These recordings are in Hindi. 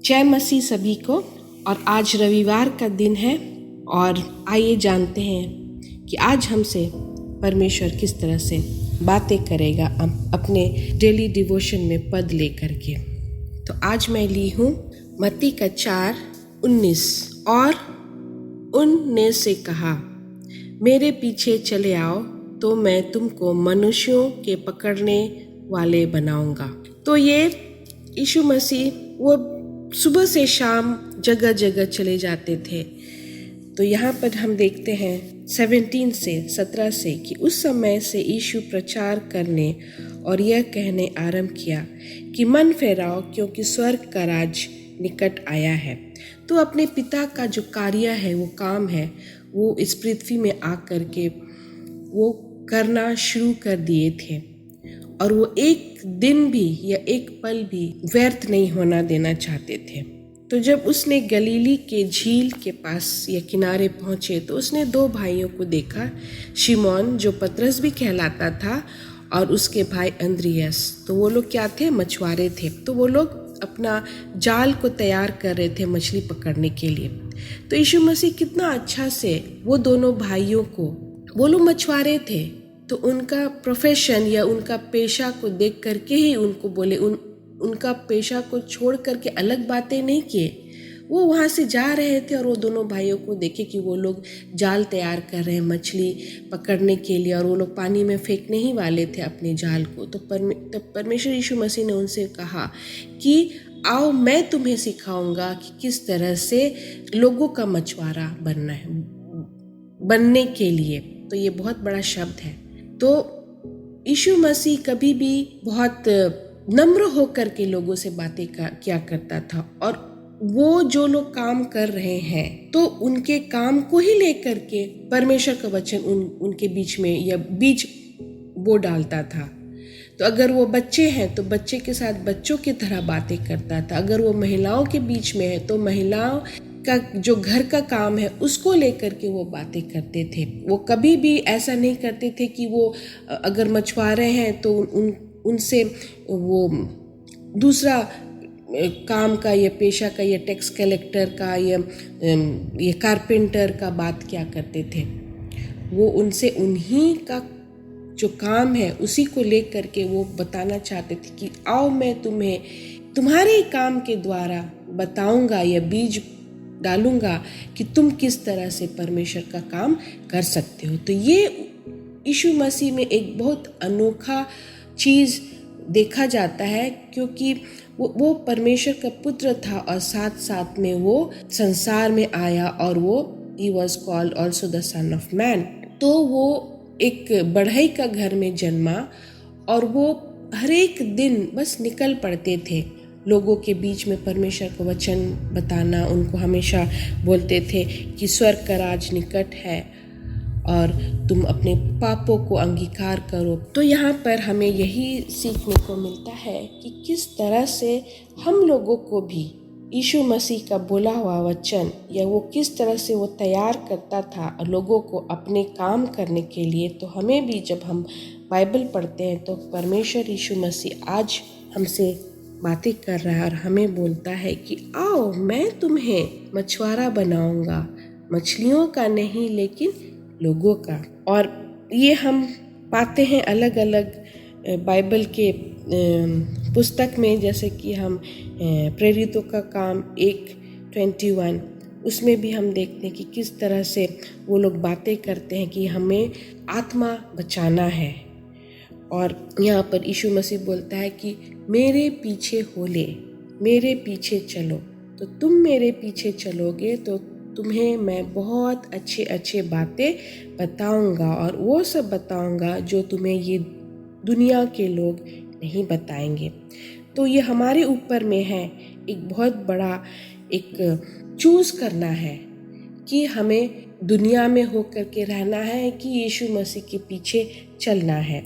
जय मसीह सभी को। और आज रविवार का दिन है और आइए जानते हैं कि आज हमसे परमेश्वर किस तरह से बातें करेगा अपने डेली डिवोशन में पद लेकर के। तो आज मैं ली हूँ मत्ती का 4:19। और उनने से कहा, मेरे पीछे चले आओ तो मैं तुमको मनुष्यों के पकड़ने वाले बनाऊंगा। तो ये यीशु मसीह वो सुबह से शाम जगह जगह चले जाते थे। तो यहाँ पर हम देखते हैं 17 से कि उस समय से यीशु प्रचार करने और यह कहने आरंभ किया कि मन फेराओ, क्योंकि स्वर्ग का राज निकट आया है। तो अपने पिता का जो कार्य है, वो काम है, वो इस पृथ्वी में आकर के वो करना शुरू कर दिए थे और वो एक दिन भी या एक पल भी व्यर्थ नहीं होना देना चाहते थे। तो जब उसने गलीली के झील के पास या किनारे पहुंचे तो उसने 2 भाइयों को देखा, शिमोन जो पतरस भी कहलाता था और उसके भाई अंद्रियास। तो वो लोग क्या थे? मछुआरे थे। तो वो लोग अपना जाल को तैयार कर रहे थे मछली पकड़ने के लिए। तो यीशु मसीह कितना अच्छा से वो दोनों भाइयों को, वो लोग मछुआरे थे, तो उनका प्रोफेशन या उनका पेशा को देख करके ही उनको बोले, उनका पेशा को छोड़ करके अलग बातें नहीं किए। वो वहाँ से जा रहे थे और वो दोनों भाइयों को देखे कि वो लोग जाल तैयार कर रहे हैं मछली पकड़ने के लिए और वो लोग पानी में फेंकने ही वाले थे अपने जाल को। तो परमेश्वर यीशु मसीह ने उनसे कहा कि आओ मैं तुम्हें सिखाऊंगा कि किस तरह से लोगों का मछुआरा बनना है, बनने के लिए। तो ये बहुत बड़ा शब्द है। तो यीशु मसीह कभी भी बहुत नम्र होकर के लोगों से बातें किया करता था और वो जो लोग काम कर रहे हैं तो उनके काम को ही लेकर के परमेश्वर का वचन उनके बीच में या बीज वो डालता था। तो अगर वो बच्चे हैं तो बच्चे के साथ बच्चों की तरह बातें करता था। अगर वो महिलाओं के बीच में है तो महिलाओं का जो घर का काम है उसको लेकर के वो बातें करते थे। वो कभी भी ऐसा नहीं करते थे कि वो अगर मछुआरे हैं तो उनसे वो दूसरा काम का या पेशा का या टैक्स कलेक्टर का या ये कारपेंटर का बात क्या करते थे। वो उनसे उन्हीं का जो काम है उसी को लेकर के वो बताना चाहते थे कि आओ मैं तुम्हें तुम्हारे काम के द्वारा बताऊंगा या बीज डालूंगा कि तुम किस तरह से परमेश्वर का काम कर सकते हो। तो ये यीशु मसीह में एक बहुत अनोखा चीज़ देखा जाता है, क्योंकि वो परमेश्वर का पुत्र था और साथ साथ में वो संसार में आया और वो he was called also the son of man। तो वो एक बढ़ई का घर में जन्मा और वो हर एक दिन बस निकल पड़ते थे लोगों के बीच में परमेश्वर को वचन बताना। उनको हमेशा बोलते थे कि स्वर्ग का राज निकट है और तुम अपने पापों को अंगीकार करो। तो यहाँ पर हमें यही सीखने को मिलता है कि किस तरह से हम लोगों को भी यीशु मसीह का बोला हुआ वचन या वो किस तरह से वो तैयार करता था लोगों को अपने काम करने के लिए। तो हमें भी जब हम बाइबल पढ़ते हैं तो परमेश्वर यीशु मसीह आज हमसे बातें कर रहा है और हमें बोलता है कि आओ मैं तुम्हें मछुआरा बनाऊंगा, मछलियों का नहीं लेकिन लोगों का। और ये हम पाते हैं अलग अलग बाइबल के पुस्तक में, जैसे कि हम प्रेरितों का काम 1:21 उसमें भी हम देखते हैं कि किस तरह से वो लोग बातें करते हैं कि हमें आत्मा बचाना है। और यहाँ पर यीशु मसीह बोलता है कि मेरे पीछे हो ले, मेरे पीछे चलो। तो तुम मेरे पीछे चलोगे तो तुम्हें मैं बहुत अच्छे अच्छे बातें बताऊंगा और वो सब बताऊंगा जो तुम्हें ये दुनिया के लोग नहीं बताएंगे। तो ये हमारे ऊपर में है, एक बहुत बड़ा एक चूज करना है कि हमें दुनिया में होकर के रहना है कि यीशु मसीह के पीछे चलना है।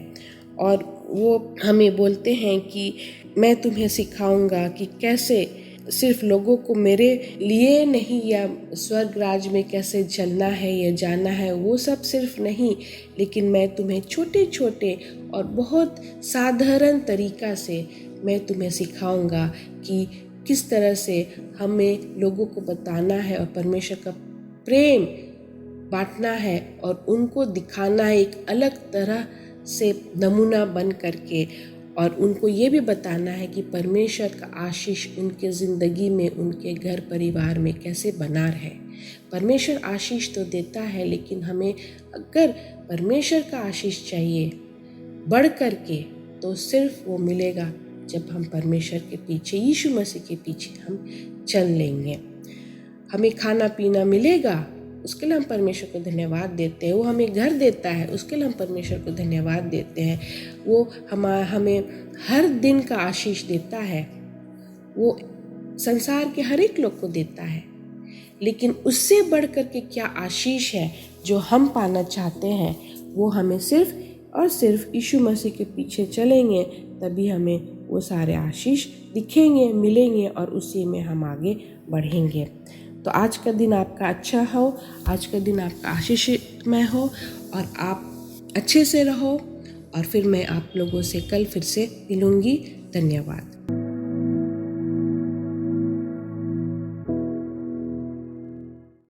और वो हमें बोलते हैं कि मैं तुम्हें सिखाऊंगा कि कैसे सिर्फ लोगों को मेरे लिए नहीं या स्वर्ग राज में कैसे चलना है या जाना है, वो सब सिर्फ नहीं, लेकिन मैं तुम्हें छोटे छोटे और बहुत साधारण तरीका से मैं तुम्हें सिखाऊंगा कि किस तरह से हमें लोगों को बताना है और परमेश्वर का प्रेम बांटना है और उनको दिखाना है एक अलग तरह से नमूना बन करके, और उनको ये भी बताना है कि परमेश्वर का आशीष उनके ज़िंदगी में, उनके घर परिवार में कैसे बना रहे। परमेश्वर आशीष तो देता है, लेकिन हमें अगर परमेश्वर का आशीष चाहिए बढ़ कर के, तो सिर्फ वो मिलेगा जब हम परमेश्वर के पीछे, यीशु मसीह के पीछे हम चल लेंगे। हमें खाना पीना मिलेगा, उसके लिए हम परमेश्वर को धन्यवाद देते हैं। वो हमें घर देता है, उसके लिए हम परमेश्वर को धन्यवाद देते हैं। वो हमें हर दिन का आशीष देता है, वो संसार के हर एक लोग को देता है। लेकिन उससे बढ़ कर के क्या आशीष है जो हम पाना चाहते हैं, वो हमें सिर्फ और सिर्फ यीशु मसीह के पीछे चलेंगे, तभी हमें वो सारे आशीष दिखेंगे, मिलेंगे और उसी में हम आगे बढ़ेंगे। तो आज का दिन आपका अच्छा हो, आज का दिन आपका आशीषमय हो और आप अच्छे से रहो। और फिर मैं आप लोगों से कल फिर से मिलूँगी। धन्यवाद।